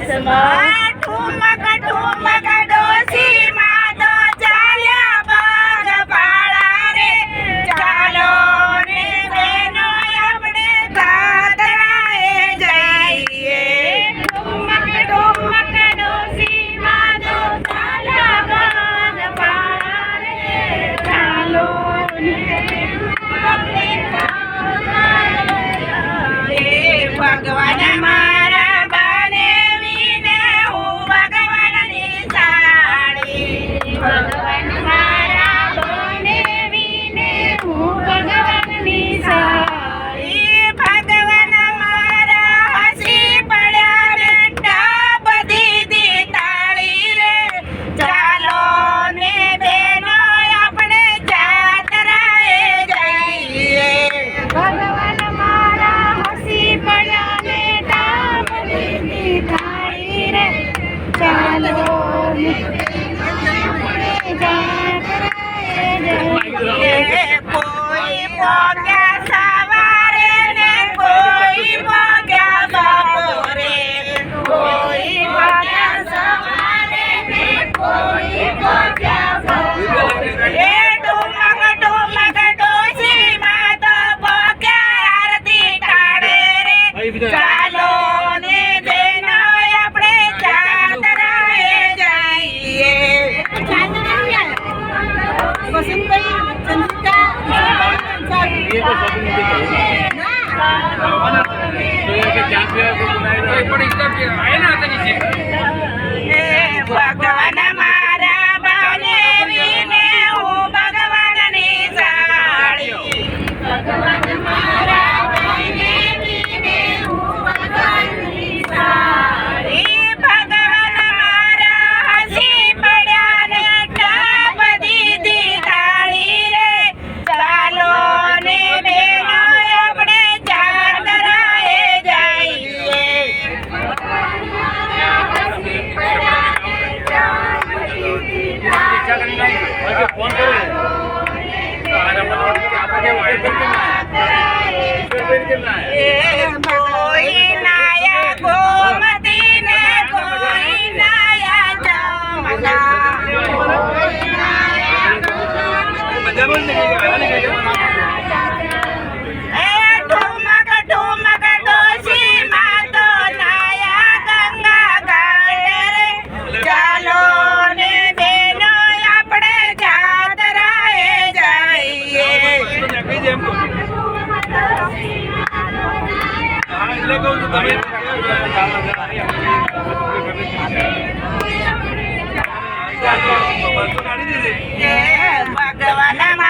દેશમાં ઠુમક ઠુમક ડોસી માં તો ચાલ્યા પગ પાળા રે ચાલો ને બેનો આપણે દાદરાએ જઈએ ઠુમક ઠુમક ડોસી માં તો ચાલ્યા પગ પાળા રે ચાલો ને ભગવાન મારા બાને વિને હું ભગવાનની સાડી ભગવાન મારા બાને વિને હું ભગવાનની સાડી ભગવાન મારા હસી પડ્યા રે ટાપ દીધી તાળી રે ચાલો ને બેનો આપણે જાત્રાએ જઈએ ભગવાન મારા હસી પડ્યા ને ટાપ દીધી તાળી રે ચાલો ને આપણે જાત્રાએ જઈએ કોઈ પોગ્યા સવારે ને કોઈ પોગ્યા બપોરે કોઈ પોગ્યા સવારે ને કોઈ પોગ્યા બપોરે ઠુમક ઠુમક ડોસી માં તો પોગ્યા આરતી ટાળે રે ચાલો ને બેનો આપણે જાત્રાએ જઈએ ભગવાન મારા બાને વિને હું ભગવાનની સાડી ભગવાન મારા બાને વિને હું ભગવાનની સાડી ભગવાન મારા હસી પડ્યા ને ટાપ દીધી તાળી રે ચાલો ને બેનો આપણે જાત્રાએ જઈએ ભગવાન મારા હસી પડ્યા ને ટાપ દીધી તાળી કોઈ નાયા ગોમતી ને કોઈ નાયા જમના કોઈ નાયા ઠુમક ઠુમક ડોસી માં તો નાયા ગંગા ઘાટે રે ચાલો ને બેનો આપણે જાત્રાએ જઈએ ભગવાન